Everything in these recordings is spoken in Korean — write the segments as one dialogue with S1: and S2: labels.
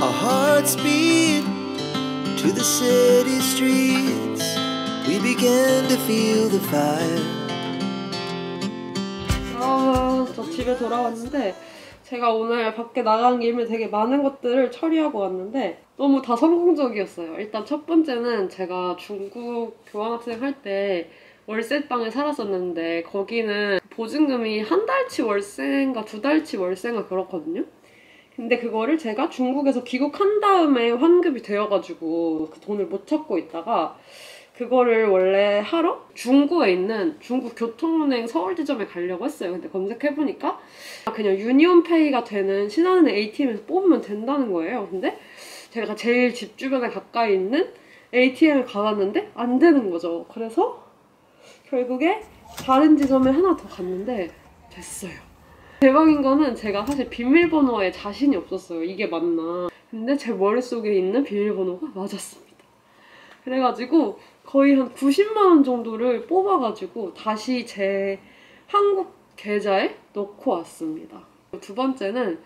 S1: Our hearts beat to the city streets. We began to feel the fire.
S2: 저 집에 돌아왔는데 제가 오늘 밖에 나가는 김에 되게 많은 것들을 처리하고 왔는데 너무 다 성공적이었어요. 일단 첫 번째는 제가 중국 교환학생 할 때 월세방에 살았었는데 거기는 보증금이 한 달치 월세인가 두 달치 월세인가 그렇거든요. 근데 그거를 제가 중국에서 귀국한 다음에 환급이 되어가지고 그 돈을 못 찾고 있다가 그거를 원래 하러 중구에 있는 중국교통은행 서울지점에 가려고 했어요. 근데 검색해보니까 그냥 유니온페이가 되는 신한은행 ATM에서 뽑으면 된다는 거예요. 근데 제가 제일 집 주변에 가까이 있는 ATM을 가봤는데 안 되는 거죠. 그래서 결국에 다른 지점에 하나 더 갔는데 됐어요. 대박인 거는 제가 사실 비밀번호에 자신이 없었어요. 이게 맞나. 근데 제 머릿속에 있는 비밀번호가 맞았습니다. 그래가지고 거의 한 90만 원 정도를 뽑아가지고 다시 제 한국 계좌에 넣고 왔습니다. 두 번째는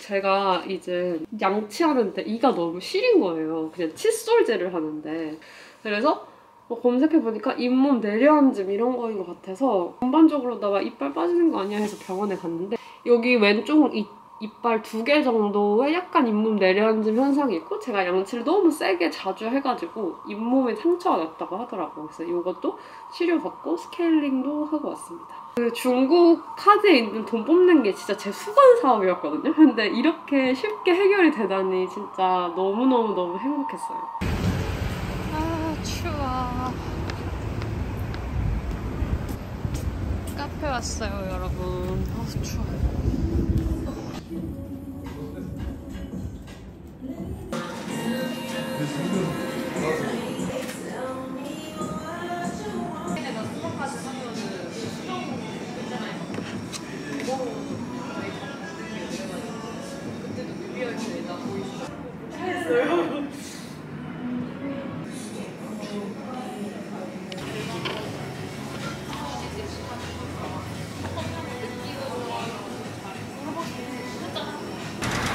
S2: 제가 이제 양치하는데 이가 너무 시린 거예요. 그냥 칫솔질을 하는데. 그래서 검색해보니까 잇몸 내려앉음 이런 거인 것 같아서 전반적으로다가 이빨 빠지는 거 아니야 해서 병원에 갔는데 여기 왼쪽 이빨 2개 정도에 약간 잇몸 내려앉음 현상이 있고 제가 양치를 너무 세게 자주 해가지고 잇몸에 상처가 났다고 하더라고요. 그래서 이것도 치료받고 스케일링도 하고 왔습니다. 그 중국 카드에 있는 돈 뽑는 게 진짜 제 수건 사업이었거든요. 근데 이렇게 쉽게 해결이 되다니 진짜 너무너무 행복했어요.
S3: 아 추워. 카페 왔어요 여러분. 아 추워요.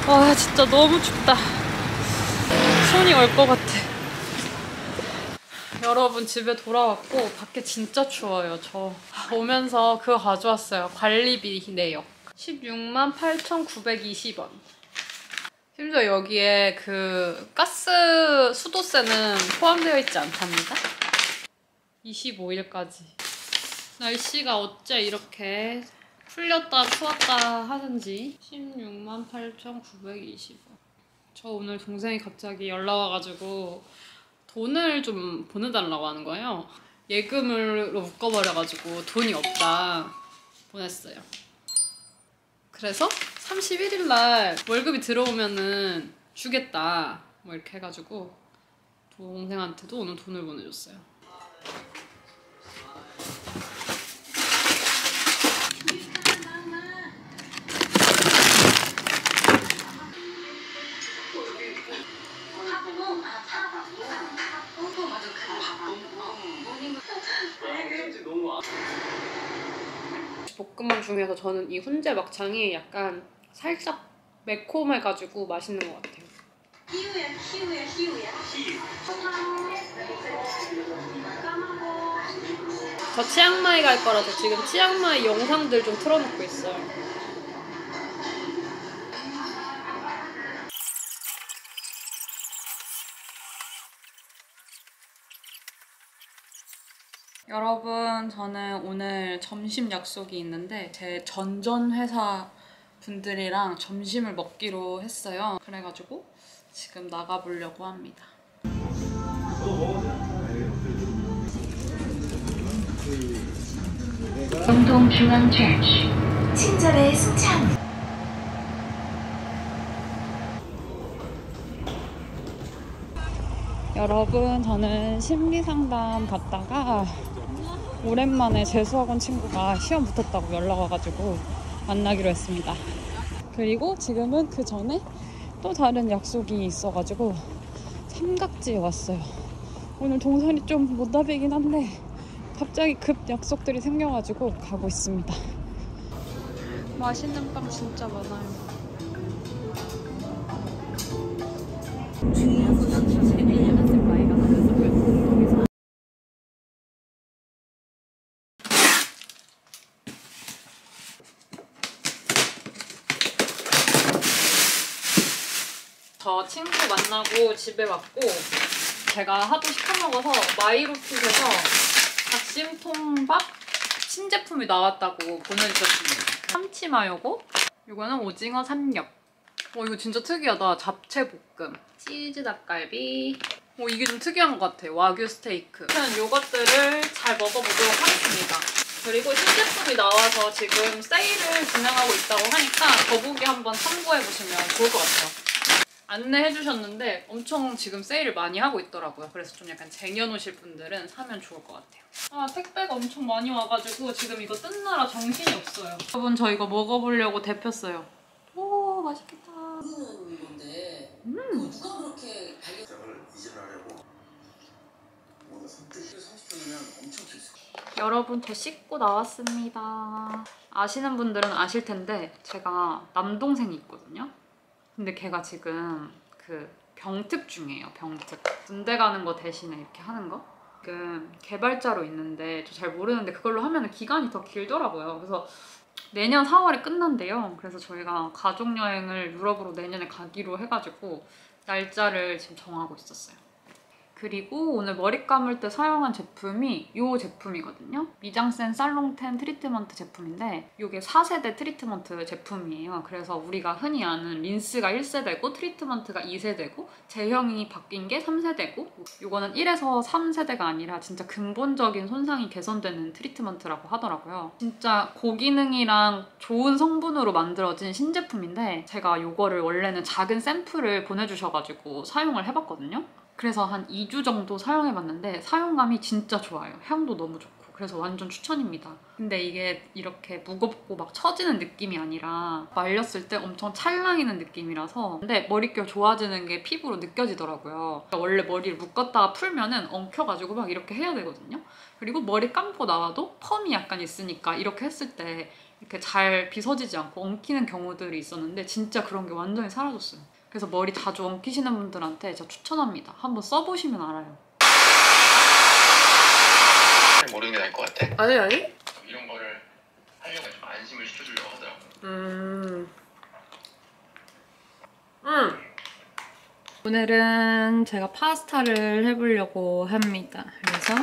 S3: 와 진짜 너무 춥다. 손이 얼 것 같아. 여러분 집에 돌아왔고 밖에 진짜 추워요. 저 오면서 그거 가져왔어요. 관리비 내역 168,920원. 심지어 여기에 그 가스 수도세는 포함되어 있지 않답니다. 25일까지. 날씨가 어째 이렇게 풀렸다 추웠다 하는지. 168,920원. 저 오늘 동생이 갑자기 연락 와가지고 돈을 좀 보내달라고 하는 거예요. 예금으로 묶어버려가지고 돈이 없다 보냈어요. 그래서 31일날 월급이 들어오면은 주겠다 뭐 이렇게 해가지고 동생한테도 오늘 돈을 보내줬어요. 볶음밥 중에서 저는 이 훈제 막창이 약간 살짝 매콤해가지고 맛있는 것 같아요. 저 치앙마이 갈 거라서 지금 치앙마이 영상들 좀 틀어놓고 있어요. 여러분 저는 오늘 점심 약속이 있는데 제 전전 회사 분들이랑 점심을 먹기로 했어요. 그래가지고 지금 나가보려고 합니다.
S4: 영동중앙철치 친절의 승찬.
S3: 여러분 저는 심리상담 갔다가 오랜만에 재수학원 친구가 시험 붙었다고 연락 와가지고 만나기로 했습니다. 그리고 지금은 그 전에 또 다른 약속이 있어가지고 삼각지에 왔어요. 오늘 동선이 좀 못다비긴 한데 갑자기 급 약속들이 생겨가지고 가고 있습니다. 맛있는 빵 진짜 많아요. 저 친구 만나고 집에 왔고 제가 하도 시켜먹어서 마이로핏에서 닭심통밥 신제품이 나왔다고 보내주셨습니다. 참치마요고 이거는 오징어 삼겹. 이거 진짜 특이하다. 잡채 볶음, 치즈 닭갈비. 이게 좀 특이한 것 같아요. 와규 스테이크. 저는 이것들을 잘 먹어보도록 하겠습니다. 그리고 신제품이 나와서 지금 세일을 진행하고 있다고 하니까 더보기 한번 참고해보시면 좋을 것 같아요. 안내해주셨는데 엄청 지금 세일을 많이 하고 있더라고요. 그래서 좀 약간 쟁여놓으실 분들은 사면 좋을 것 같아요. 택배가 엄청 많이 와가지고 지금 이거 뜯느라 정신이 없어요. 여러분 저 이거 먹어보려고 데폈어요. 오 맛있겠다.
S5: 모르는 건데 누가 그렇게 발견을 이전하려고 오늘 선택을 30분이면 엄청 길었어.
S3: 여러분 저 씻고 나왔습니다. 아시는 분들은 아실 텐데 제가 남동생이 있거든요. 근데 걔가 지금 그 병특 중이에요. 병특. 군대 가는 거 대신에 이렇게 하는 거? 지금 개발자로 있는데 저 잘 모르는데 그걸로 하면 기간이 더 길더라고요. 그래서 내년 4월에 끝난대요. 그래서 저희가 가족여행을 유럽으로 내년에 가기로 해가지고 날짜를 지금 정하고 있었어요. 그리고 오늘 머리 감을 때 사용한 제품이 이 제품이거든요. 미장센 살롱텐 트리트먼트 제품인데 이게 4세대 트리트먼트 제품이에요. 그래서 우리가 흔히 아는 린스가 1세대고 트리트먼트가 2세대고 제형이 바뀐 게 3세대고 이거는 1에서 3세대가 아니라 진짜 근본적인 손상이 개선되는 트리트먼트라고 하더라고요. 진짜 고기능이랑 좋은 성분으로 만들어진 신제품인데 제가 이거를 원래는 작은 샘플을 보내주셔가지고 사용을 해봤거든요. 그래서 한 2주 정도 사용해봤는데 사용감이 진짜 좋아요. 향도 너무 좋고 그래서 완전 추천입니다. 근데 이게 이렇게 무겁고 막 처지는 느낌이 아니라 말렸을 때 엄청 찰랑이는 느낌이라서 근데 머릿결 좋아지는 게 피부로 느껴지더라고요. 원래 머리를 묶었다가 풀면은 엉켜가지고 막 이렇게 해야 되거든요. 그리고 머리 감고 나와도 펌이 약간 있으니까 이렇게 했을 때 이렇게 잘 빗어지지 않고 엉키는 경우들이 있었는데 진짜 그런 게 완전히 사라졌어요. 그래서 머리 자주 엉키시는 분들한테 진짜 추천합니다. 한번 써보시면 알아요.
S6: 모르는 게 나을 것 같아?
S2: 아니
S6: 이런 거를 하려고 좀 안심을 시켜주려고 하더라고.
S3: 오늘은 제가 파스타를 해보려고 합니다. 그래서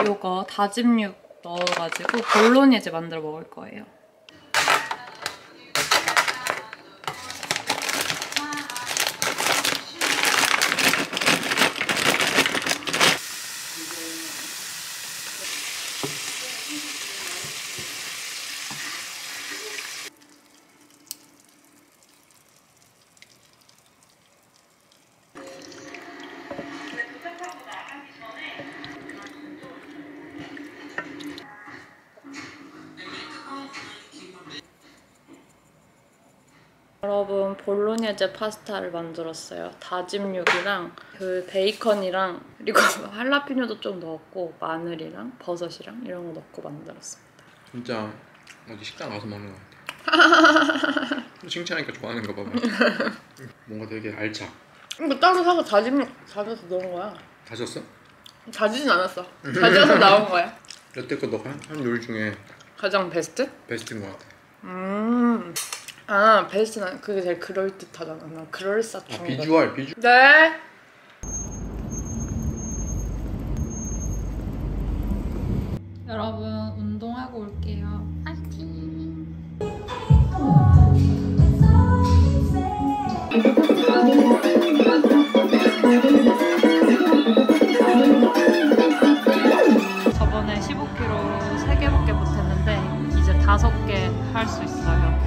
S3: 이거 다진 육 넣어가지고 볼로니제 만들어 먹을 거예요. 여러분 볼로니제 파스타를 만들었어요. 다짐 육이랑 그 베이컨이랑 그리고 할라피뇨도 좀 넣었고 마늘이랑 버섯이랑 이런 거 넣고 만들었습니다.
S7: 진짜 어디 식당 가서 먹는 것 같아. 칭찬하니까 좋아하는가 봐. 뭔가 되게 알차.
S3: 이거 따로 사서 다짐 육 다져서 넣은 거야.
S7: 다졌어?
S3: 다지진 않았어. 다져서 나온 거야.
S7: 여태껏 너가 한 요리 중에
S3: 가장 베스트?
S7: 베스트인 것 같아.
S3: 아 베스트는 그게 제일 그럴듯하잖아. 난 그럴싸한 거.
S7: 비주얼.
S3: 네. 여러분 운동하고 올게요. 파이팅. 저번에 15kg 3개밖에 못했는데 이제 5개 할 수 있어요.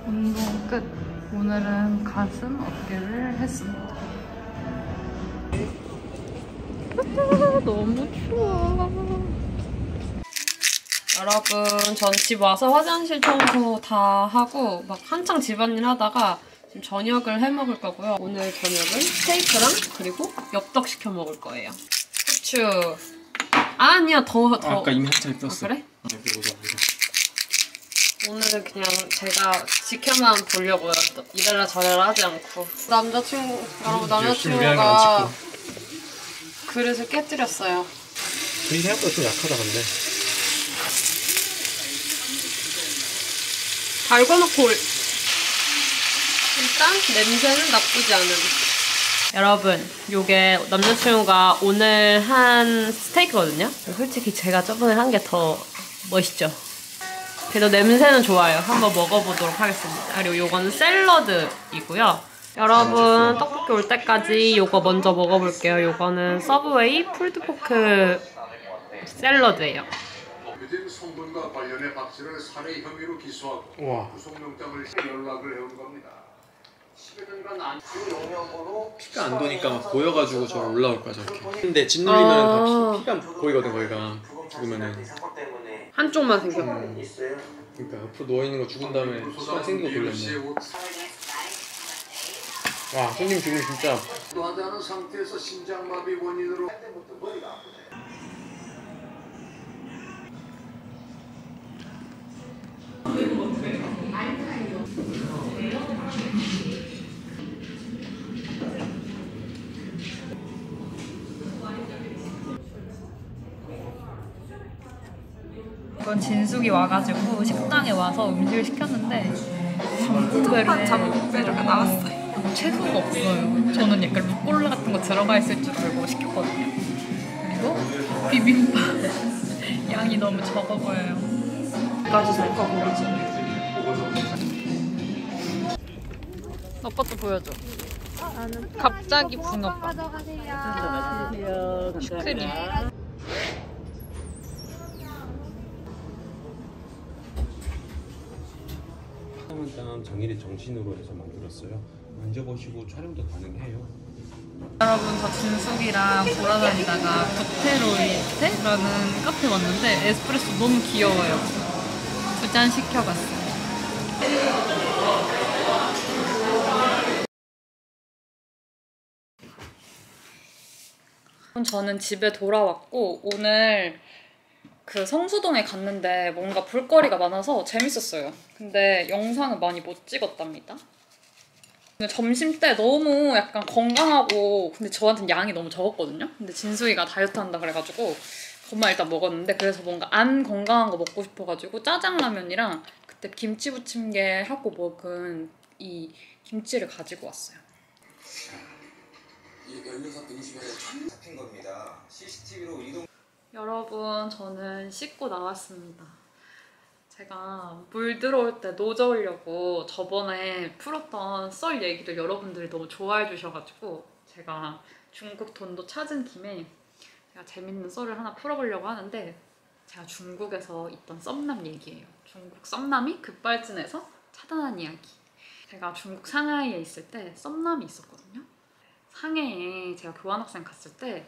S3: 운동 끝. 오늘은 가슴, 어깨를 했습니다. 너무 추워. 여러분, 전 집 와서 화장실 청소 다 하고 막 한창 집안일 하다가 지금 저녁을 해 먹을 거고요. 오늘 저녁은 스테이크랑 그리고 엽떡 시켜 먹을 거예요. 후추. 아니야, 더.
S7: 아까 이미 한참 입혔어.
S3: 그래?
S7: 아,
S3: 오늘은 그냥 제가 지켜만 보려고요. 이래라 저래라 하지 않고. 여러분, 남자친구가 그릇을 깨뜨렸어요.
S7: 이 생각보다 좀 약하다 근데.
S3: 달궈놓고 일단 냄새는 나쁘지 않은. 여러분, 요게 남자친구가 오늘 한 스테이크거든요? 솔직히 제가 저번에 한 게 더 멋있죠? 그래도 냄새는 좋아요. 한번 먹어보도록 하겠습니다. 그리고 요거는 샐러드이고요. 여러분, 떡볶이 올 때까지 요거 먼저 먹어볼게요. 요거는 서브웨이 풀드포크 샐러드예요.
S8: 유진 성분과 관련해 박 씨를 살해 혐의로 기소하고 구속영장을 연락을 해온 겁니다. 10여 년간 안주 영양으로
S7: 피가 안 도니까 막 보여가지고 저 올라올 거야 저렇게. 근데 짓눌리면 다 피가 보이거든 거기가. 죽으면은
S3: 한쪽만 생겨.
S7: 그러니까 옆으로 누워 있는 거 죽은 다음에 피가 생긴 거 돌렸네. 와 손님 지금 진짜.
S8: 하지 않은 상태에서 심장마비 원인으로
S3: 이건 진숙이 와가지고 식당에 와서 음식을 시켰는데 잠국배를 이렇게 나왔어요. 채소가 없어요. 저는 약간 루꼴라 같은 거 들어가 있을 줄 알고 시켰거든요. 그리고 비빔밥 양이 너무 적어 보여요. 까지 살까 모르지. 오빠도 보여줘. 갑자기 붕어빵. 슈크림.
S9: 다음 장일의 정신으로 해서 만들었어요. 만져보시고 촬영도 가능해요.
S3: 여러분, 저 진숙이랑 돌아다니다가 부테로이테라는 카페 왔는데 에스프레소 너무 귀여워요. 2잔 시켜봤어요. 저는 집에 돌아왔고 오늘 그 성수동에 갔는데 뭔가 볼거리가 많아서 재밌었어요. 근데 영상을 많이 못 찍었답니다. 근데 점심 때 너무 약간 건강하고 근데 저한테는 양이 너무 적었거든요. 근데 진숙이가 다이어트 한다 그래가지고 그것만 일단 먹었는데 그래서 뭔가 안 건강한 거 먹고 싶어가지고 짜장라면이랑 그때 김치 부침개 하고 먹은 이 김치를 가지고 왔어요.
S10: 잡힌 겁니다. CCTV로 이동.
S3: 여러분, 저는 씻고 나왔습니다. 제가 물 들어올 때 노져오려고 저번에 풀었던 썰 얘기를 여러분들이 너무 좋아해 주셔가지고 제가 중국 돈도 찾은 김에 제가 재밌는 썰을 하나 풀어보려고 하는데 제가 중국에서 있던 썸남 얘기예요. 중국 썸남이 급발진해서 차단한 이야기. 제가 중국 상하이에 있을 때 썸남이 있었거든요. 상해에 제가 교환학생 갔을 때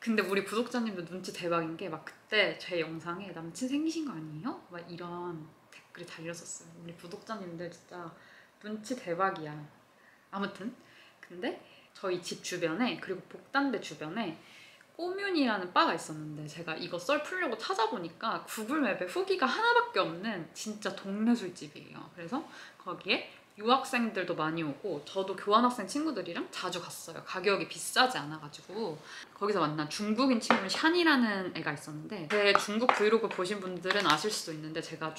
S3: 근데 우리 구독자님도 눈치 대박인 게 막 그때 제 영상에 남친 생기신 거 아니에요? 막 이런 댓글이 달렸었어요. 우리 구독자님들 진짜 눈치 대박이야. 아무튼 근데 저희 집 주변에 그리고 복단대 주변에 꼬뮌이라는 바가 있었는데 제가 이거 썰 풀려고 찾아보니까 구글맵에 후기가 하나밖에 없는 진짜 동네 술집이에요. 그래서 거기에 유학생들도 많이 오고 저도 교환학생 친구들이랑 자주 갔어요. 가격이 비싸지 않아가지고 거기서 만난 중국인 친구 샨이라는 애가 있었는데 제 중국 브이로그 보신 분들은 아실 수도 있는데 제가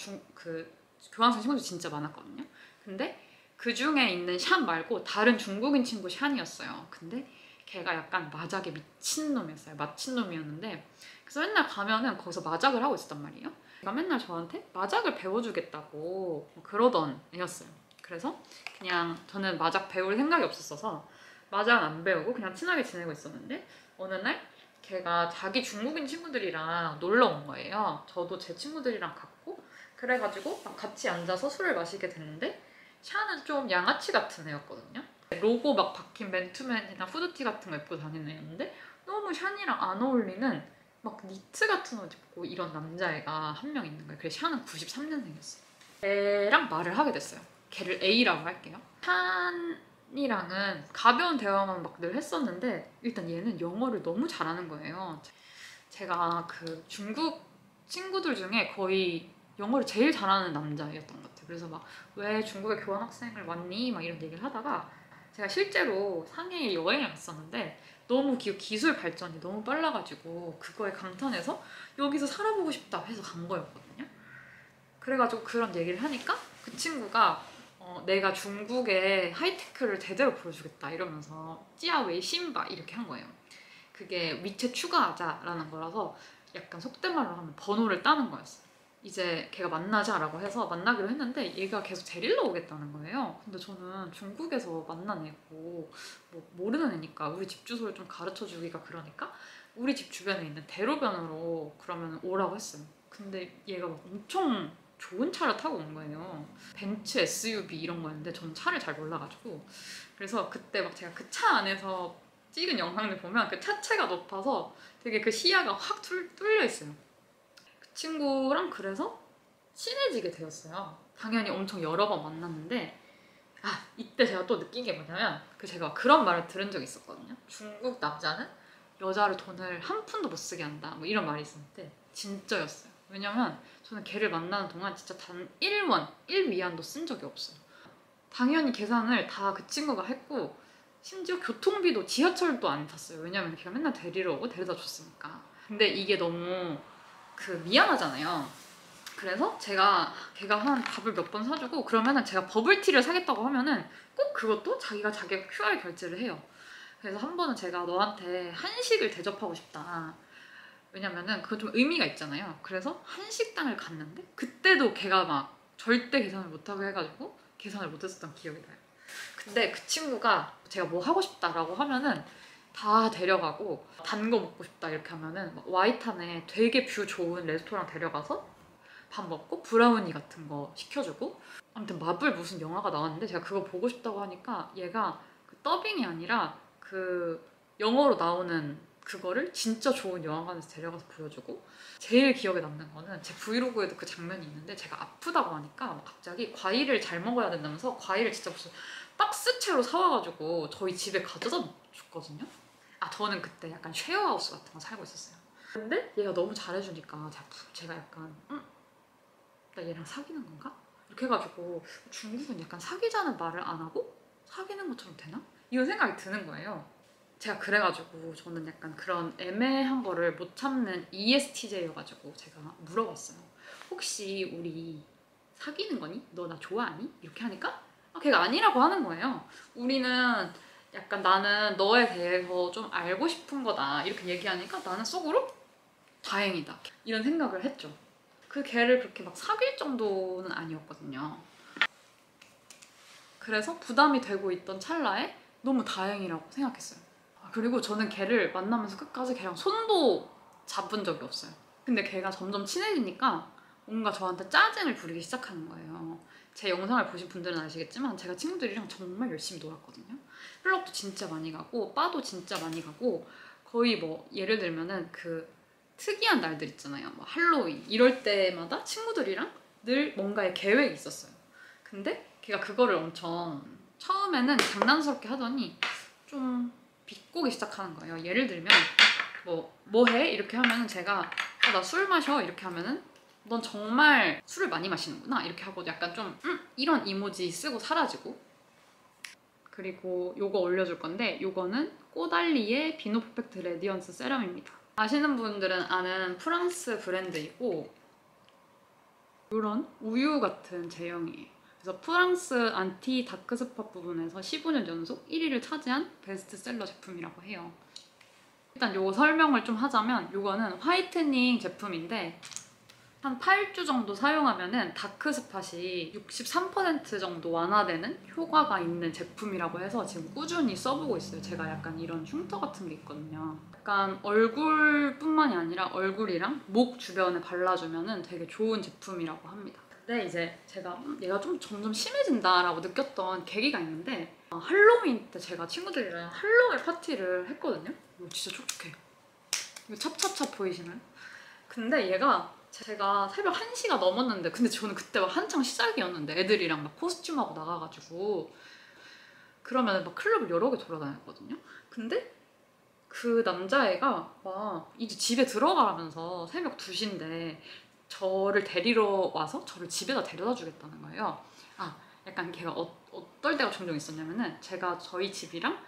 S3: 교환학생 친구들이 진짜 많았거든요. 근데 그 중에 있는 샨 말고 다른 중국인 친구 샨이었어요. 근데 걔가 약간 마작에 미친놈이었어요. 마친놈이었는데 그래서 맨날 가면은 거기서 마작을 하고 있었단 말이에요. 걔가 맨날 저한테 마작을 배워주겠다고 그러던 애였어요. 그래서 그냥 저는 마작 배울 생각이 없었어서 마작은 안 배우고 그냥 친하게 지내고 있었는데 어느 날 걔가 자기 중국인 친구들이랑 놀러 온 거예요. 저도 제 친구들이랑 갔고 그래가지고 막 같이 앉아서 술을 마시게 됐는데 샤는 좀 양아치 같은 애였거든요. 로고 막 박힌 맨투맨이나 후드티 같은 거 입고 다니는 애였는데 너무 샤니랑 안 어울리는 막 니트 같은 옷 입고 이런 남자애가 한 명 있는 거예요. 그래서 샤는 93년생이었어요. 애랑 말을 하게 됐어요. 걔를 A라고 할게요. 샤니랑은 가벼운 대화만 막 늘 했었는데 일단 얘는 영어를 너무 잘하는 거예요. 제가 그 중국 친구들 중에 거의 영어를 제일 잘하는 남자였던 것 같아요. 그래서 막 왜 중국에 교환학생을 왔니? 막 이런 얘기를 하다가 제가 실제로 상해에 여행을 갔었는데 너무 기술 발전이 너무 빨라가지고 그거에 감탄해서 여기서 살아보고 싶다 해서 간 거였거든요. 그래가지고 그런 얘기를 하니까 그 친구가 내가 중국의 하이테크를 제대로 보여주겠다 이러면서 찌아웨이 신바 이렇게 한 거예요. 그게 위챗 추가하자라는 거라서 약간 속된 말로 하면 번호를 따는 거였어요. 이제 걔가 만나자라고 해서 만나기로 했는데 얘가 계속 데리러 오겠다는 거예요. 근데 저는 중국에서 만난 애고 뭐 모르는 애니까 우리 집 주소를 좀 가르쳐 주기가 그러니까 우리 집 주변에 있는 대로변으로 그러면 오라고 했어요. 근데 얘가 막 엄청 좋은 차를 타고 온 거예요. 벤츠 SUV 이런 거였는데 저는 차를 잘 몰라가지고 그래서 그때 막 제가 그 차 안에서 찍은 영상을 보면 그 차체가 높아서 되게 그 시야가 확 뚫려 있어요. 그 친구랑 그래서 친해지게 되었어요. 당연히 엄청 여러 번 만났는데 이때 제가 또 느낀 게 뭐냐면 제가 그런 말을 들은 적이 있었거든요. 중국 남자는 여자를 돈을 한 푼도 못 쓰게 한다 뭐 이런 말이 있었는데 진짜였어요. 왜냐면 저는 걔를 만나는 동안 진짜 단 1원, 1위안도 쓴 적이 없어요. 당연히 계산을 다 그 친구가 했고 심지어 교통비도 지하철도 안 탔어요. 왜냐면 걔가 맨날 데리러 오고 데려다 줬으니까. 근데 이게 너무 미안하잖아요. 그래서 걔가 한 밥을 몇 번 사주고 그러면은 제가 버블티를 사겠다고 하면은 꼭 그것도 자기가 QR 결제를 해요. 그래서 한 번은 제가 너한테 한식을 대접하고 싶다. 왜냐면은 그거 좀 의미가 있잖아요. 그래서 한식당을 갔는데 그때도 걔가 막 절대 계산을 못하고 해가지고 계산을 못했었던 기억이 나요. 근데 그 친구가 제가 뭐 하고 싶다라고 하면은 다 데려가고 단 거 먹고 싶다 이렇게 하면은 와이탄에 되게 뷰 좋은 레스토랑 데려가서 밥 먹고 브라우니 같은 거 시켜주고 아무튼 마블 무슨 영화가 나왔는데 제가 그거 보고 싶다고 하니까 얘가 그 더빙이 아니라 그 영어로 나오는 그거를 진짜 좋은 영화관에서 데려가서 보여주고 제일 기억에 남는 거는 제 브이로그에도 그 장면이 있는데 제가 아프다고 하니까 갑자기 과일을 잘 먹어야 된다면서 과일을 진짜 무슨 박스채로 사와가지고 저희 집에 가져다 줬거든요. 저는 그때 약간 쉐어하우스 같은 거 살고 있었어요. 근데 얘가 너무 잘해주니까 제가 약간 나 얘랑 사귀는 건가? 이렇게 해가지고 중국은 약간 사귀자는 말을 안 하고 사귀는 것처럼 되나? 이런 생각이 드는 거예요. 제가 그래가지고 저는 약간 그런 애매한 거를 못 참는 ESTJ여가지고 제가 물어봤어요. 혹시 우리 사귀는 거니? 너 나 좋아하니? 이렇게 하니까 걔가 아니라고 하는 거예요. 우리는 약간 나는 너에 대해서 좀 알고 싶은 거다 이렇게 얘기하니까 나는 속으로 다행이다 이런 생각을 했죠. 그 걔를 그렇게 막 사귈 정도는 아니었거든요. 그래서 부담이 되고 있던 찰나에 너무 다행이라고 생각했어요. 그리고 저는 걔를 만나면서 끝까지 걔랑 손도 잡은 적이 없어요. 근데 걔가 점점 친해지니까 뭔가 저한테 짜증을 부리기 시작하는 거예요. 제 영상을 보신 분들은 아시겠지만 제가 친구들이랑 정말 열심히 놀았거든요. 클럽도 진짜 많이 가고 바도 진짜 많이 가고 거의 뭐 예를 들면은 그 특이한 날들 있잖아요. 뭐 할로윈 이럴 때마다 친구들이랑 늘 뭔가의 계획이 있었어요. 근데 걔가 그거를 엄청 처음에는 장난스럽게 하더니 좀 비꼬기 시작하는 거예요. 예를 들면 뭐 해? 이렇게 하면은 제가 나 술 마셔 이렇게 하면은 넌 정말 술을 많이 마시는구나 이렇게 하고 약간 좀 이런 이모지 쓰고 사라지고. 그리고 요거 올려줄 건데 요거는 꼬달리의 비노 퍼펙트 레디언스 세럼입니다. 아시는 분들은 아는 프랑스 브랜드이고 이런 우유 같은 제형이에요. 그래서 프랑스 안티 다크스팟 부분에서 15년 연속 1위를 차지한 베스트셀러 제품이라고 해요. 일단 요거 설명을 좀 하자면 요거는 화이트닝 제품인데 한 8주 정도 사용하면은 다크스팟이 63% 정도 완화되는 효과가 있는 제품이라고 해서 지금 꾸준히 써보고 있어요. 제가 약간 이런 흉터 같은 게 있거든요. 약간 얼굴뿐만이 아니라 얼굴이랑 목 주변에 발라주면은 되게 좋은 제품이라고 합니다. 근데 이제 제가 얘가 좀 점점 심해진다라고 느꼈던 계기가 있는데 할로윈 때 제가 친구들이랑 할로윈 파티를 했거든요. 이거 진짜 촉촉해요. 이거 찹찹찹 보이시나요? 근데 얘가 제가 새벽 1시가 넘었는데 근데 저는 그때 막 한창 시작이었는데 애들이랑 막 코스튬하고 나가가지고 그러면 막 클럽을 여러 개 돌아다녔거든요. 근데 그 남자애가 막 이제 집에 들어가라면서 새벽 2시인데 저를 데리러 와서 저를 집에다 데려다 주겠다는 거예요. 약간 걔가 어떨 때가 종종 있었냐면은 제가 저희 집이랑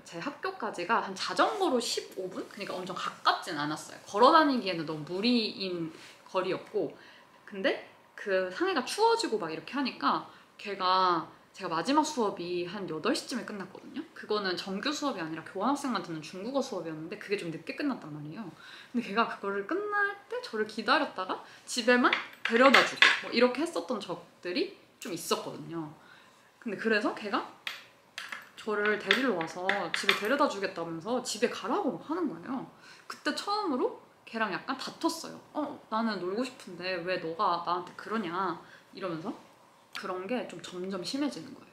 S3: 제 학교까지가 한 자전거로 15분? 그러니까 엄청 가깝진 않았어요. 걸어 다니기에는 너무 무리인 거리였고 근데 그 상해가 추워지고 막 이렇게 하니까 제가 마지막 수업이 한 8시쯤에 끝났거든요. 그거는 정규 수업이 아니라 교환학생만 듣는 중국어 수업이었는데 그게 좀 늦게 끝났단 말이에요. 근데 걔가 그거를 끝날 때 저를 기다렸다가 집에만 데려다주고 뭐 이렇게 했었던 적들이 좀 있었거든요. 근데 그래서 걔가 저를 데리러 와서 집에 데려다 주겠다면서 집에 가라고 막 하는 거예요. 그때 처음으로 걔랑 약간 다퉜어요. 나는 놀고 싶은데 왜 너가 나한테 그러냐 이러면서 그런 게 좀 점점 심해지는 거예요.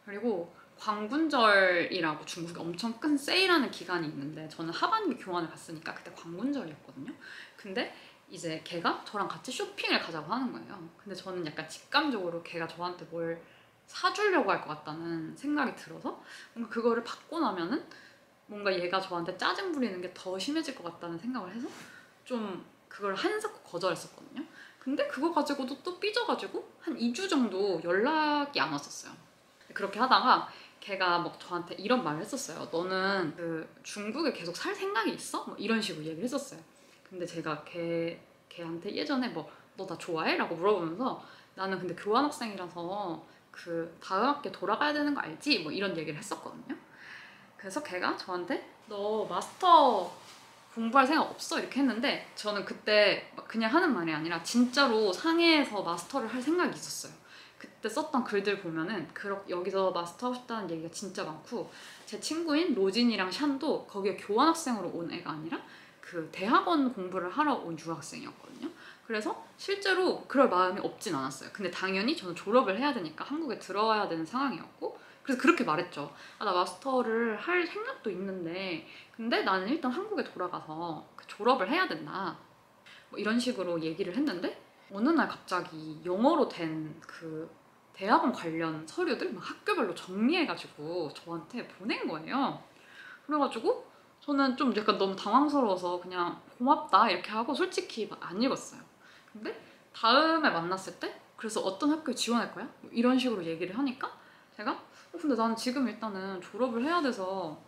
S3: 그리고 광군절이라고 중국에 엄청 큰 세일하는 기간이 있는데 저는 하반기 교환을 갔으니까 그때 광군절이었거든요. 근데 이제 걔가 저랑 같이 쇼핑을 가자고 하는 거예요. 근데 저는 약간 직감적으로 걔가 저한테 뭘 사주려고 할 것 같다는 생각이 들어서 뭔가 그거를 받고 나면은 뭔가 얘가 저한테 짜증 부리는 게 더 심해질 것 같다는 생각을 해서 좀 그걸 한사코 거절했었거든요. 근데 그거 가지고도 또 삐져가지고 한 2주 정도 연락이 안 왔었어요. 그렇게 하다가 걔가 막 저한테 이런 말을 했었어요. 너는 중국에 계속 살 생각이 있어? 뭐 이런 식으로 얘기를 했었어요. 근데 제가 걔한테 예전에 뭐 너 나 좋아해? 라고 물어보면서 나는 근데 교환학생이라서 다음 학기에 돌아가야 되는 거 알지? 뭐 이런 얘기를 했었거든요. 그래서 걔가 저한테 너 마스터 공부할 생각 없어? 이렇게 했는데 저는 그때 그냥 하는 말이 아니라 진짜로 상해에서 마스터를 할 생각이 있었어요. 그때 썼던 글들 보면은 여기서 마스터 하고 싶다는 얘기가 진짜 많고 제 친구인 로진이랑 샨도 거기에 교환학생으로 온 애가 아니라 대학원 공부를 하러 온 유학생이었거든요. 그래서 실제로 그럴 마음이 없진 않았어요. 근데 당연히 저는 졸업을 해야 되니까 한국에 들어와야 되는 상황이었고 그래서 그렇게 말했죠. 나 마스터를 할 생각도 있는데 근데 나는 일단 한국에 돌아가서 졸업을 해야 된다. 뭐 이런 식으로 얘기를 했는데 어느 날 갑자기 영어로 된 대학원 관련 서류들 막 학교별로 정리해가지고 저한테 보낸 거예요. 그래가지고 저는 좀 약간 너무 당황스러워서 그냥 고맙다 이렇게 하고 솔직히 막 안 읽었어요. 근데 다음에 만났을 때 그래서 어떤 학교에 지원할 거야? 뭐 이런 식으로 얘기를 하니까 제가 근데 나는 지금 일단은 졸업을 해야 돼서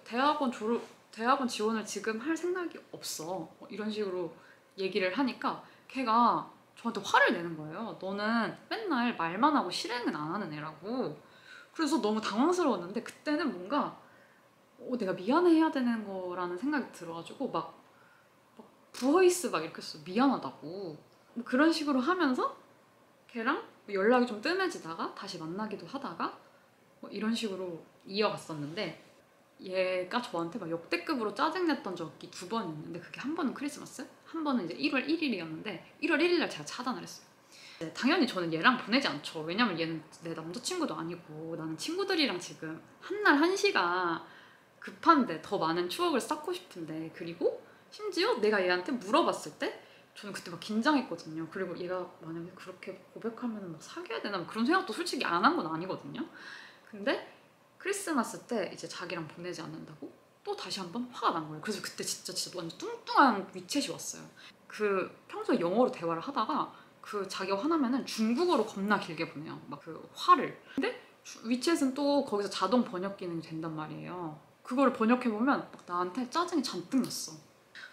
S3: 대학원 지원을 지금 할 생각이 없어. 뭐 이런 식으로 얘기를 하니까 걔가 저한테 화를 내는 거예요. 너는 맨날 말만 하고 실행은 안 하는 애라고. 그래서 너무 당황스러웠는데 그때는 뭔가 내가 미안해해야 되는 거라는 생각이 들어가지고 막 부어이스 막 이렇게 했어. 미안하다고. 뭐 그런 식으로 하면서 걔랑 연락이 좀 뜸해지다가 다시 만나기도 하다가 뭐 이런 식으로 이어갔었는데 얘가 저한테 막 역대급으로 짜증냈던 적이 2번 있는데 그게 한 번은 크리스마스, 한 번은 이제 1월 1일이었는데 1월 1일날 제가 차단을 했어요. 당연히 저는 얘랑 보내지 않죠. 왜냐면 얘는 내 남자친구도 아니고 나는 친구들이랑 지금 한날 1시가 급한데 더 많은 추억을 쌓고 싶은데 그리고 심지어 내가 얘한테 물어봤을 때 저는 그때 막 긴장했거든요. 그리고 얘가 만약에 그렇게 고백하면 막 사귀어야 되나 뭐 그런 생각도 솔직히 안 한 건 아니거든요. 근데 크리스마스 때 이제 자기랑 보내지 않는다고 또 다시 한번 화가 난 거예요. 그래서 그때 진짜 완전 뚱뚱한 위챗이 왔어요. 평소에 영어로 대화를 하다가 자기가 화나면은 중국어로 겁나 길게 보내요. 막 화를. 근데 위챗은 또 거기서 자동 번역 기능이 된단 말이에요. 그거를 번역해보면 막 나한테 짜증이 잔뜩 났어.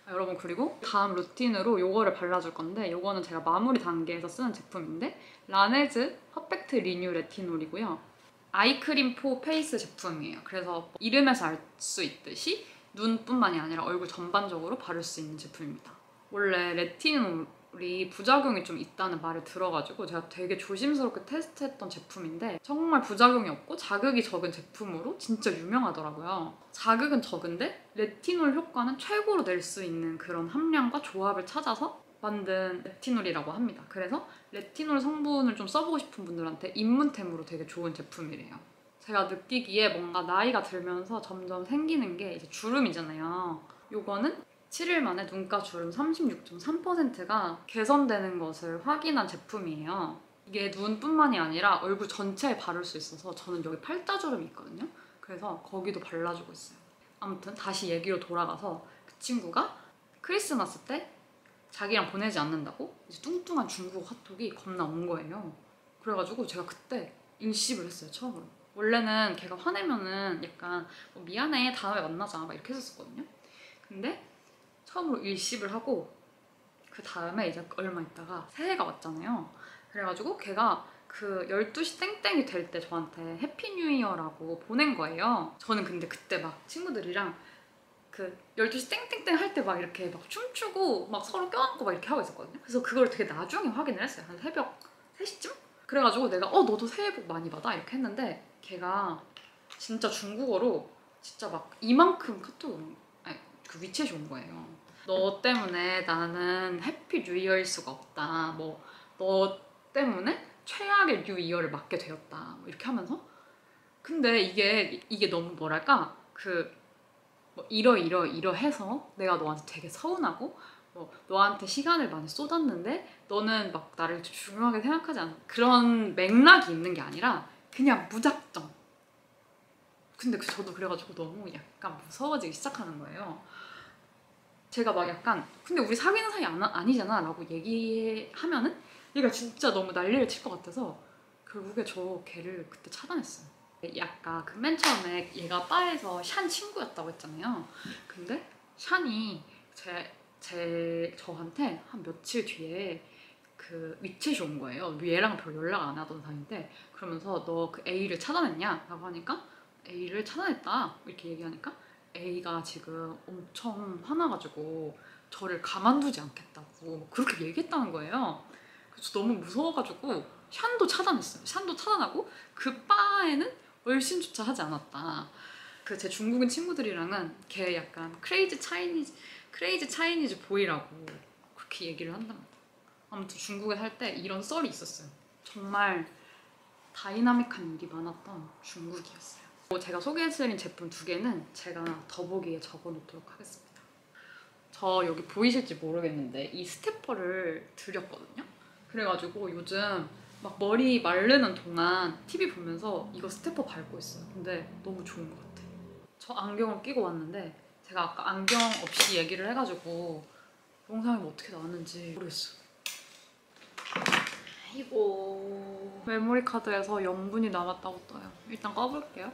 S3: 여러분 그리고 다음 루틴으로 요거를 발라줄 건데 요거는 제가 마무리 단계에서 쓰는 제품인데 라네즈 퍼펙트 리뉴 레티놀이고요. 아이크림 포 페이스 제품이에요. 그래서 이름에서 알 수 있듯이 눈뿐만이 아니라 얼굴 전반적으로 바를 수 있는 제품입니다. 원래 레티놀이 부작용이 좀 있다는 말을 들어가지고 제가 되게 조심스럽게 테스트했던 제품인데 정말 부작용이 없고 자극이 적은 제품으로 진짜 유명하더라고요. 자극은 적은데 레티놀 효과는 최고로 낼 수 있는 그런 함량과 조합을 찾아서 만든 레티놀이라고 합니다. 그래서 레티놀 성분을 좀 써보고 싶은 분들한테 입문템으로 되게 좋은 제품이래요. 제가 느끼기에 뭔가 나이가 들면서 점점 생기는 게 이제 주름이잖아요. 요거는 7일 만에 눈가 주름 36.3%가 개선되는 것을 확인한 제품이에요. 이게 눈뿐만이 아니라 얼굴 전체에 바를 수 있어서 저는 여기 팔자주름이 있거든요. 그래서 거기도 발라주고 있어요. 아무튼 다시 얘기로 돌아가서 그 친구가 크리스마스 때 자기랑 보내지 않는다고 이제 뚱뚱한 중국어 카톡이 겁나 온 거예요. 그래가지고 제가 그때 일십을 했어요, 처음으로. 원래는 걔가 화내면은 약간 뭐 미안해, 다음에 만나자 막 이렇게 했었거든요. 근데 처음으로 일십을 하고 그 다음에 이제 얼마 있다가 새해가 왔잖아요. 그래가지고 걔가 그 12시 땡땡이 될 때 저한테 해피 뉴 이어라고 보낸 거예요. 저는 근데 그때 막 친구들이랑 그 12시 땡땡땡 할 때 막 이렇게 막 춤추고 막 서로 껴안고 막 이렇게 하고 있었거든요. 그래서 그걸 되게 나중에 확인을 했어요. 한 새벽 3시쯤? 그래가지고 내가 너도 새해 복 많이 받아 이렇게 했는데 걔가 진짜 중국어로 진짜 막 이만큼 카톡 그 위챗이 온 거예요. 너 때문에 나는 해피 뉴 이어일 수가 없다. 뭐 너 때문에 최악의 뉴 이어를 맞게 되었다. 뭐 이렇게 하면서 근데 이게 너무 뭐랄까 뭐 이러해서 내가 너한테 되게 서운하고 뭐 너한테 시간을 많이 쏟았는데 너는 막 나를 중요하게 생각하지 않는 그런 맥락이 있는 게 아니라 그냥 무작정. 근데 저도 그래가지고 너무 약간 무서워지기 시작하는 거예요. 제가 막 약간 근데 우리 사귀는 사이 아니잖아 라고 얘기하면은 얘가 진짜 너무 난리를 칠 것 같아서 결국에 저 걔를 그때 차단했어요. 약간 그 맨 처음에 얘가 바에서 샨 친구였다고 했잖아요. 근데 샨이 저한테 한 며칠 뒤에 그 위챗이 온 거예요. 얘랑 별 연락 안 하던 사이인데 그러면서 너 그 A를 차단했냐? 라고 하니까 A를 차단했다 이렇게 얘기하니까 A가 지금 엄청 화나가지고 저를 가만두지 않겠다고 그렇게 얘기했다는 거예요. 그래서 너무 무서워가지고 샨도 차단했어요. 샨도 차단하고 그 바에는 얼씬조차 하지 않았다. 그 제 중국인 친구들이랑은 걔 약간 크레이지 차이니즈 보이라고 그렇게 얘기를 한답니다. 아무튼 중국에 살 때 이런 썰이 있었어요. 정말 다이나믹한 일이 많았던 중국이었어요. 제가 소개해드린 제품 2개는 제가 더보기에 적어놓도록 하겠습니다. 저 여기 보이실지 모르겠는데 이 스테퍼를 드렸거든요. 그래가지고 요즘 막 머리 마르는 동안 TV 보면서 이거 스테퍼 밟고 있어요. 근데 너무 좋은 것 같아. 저 안경을 끼고 왔는데 제가 아까 안경 없이 얘기를 해가지고 영상이 뭐 어떻게 나왔는지 모르겠어요. 아이고 메모리 카드에서 염분이 남았다고 떠요. 일단 꺼볼게요.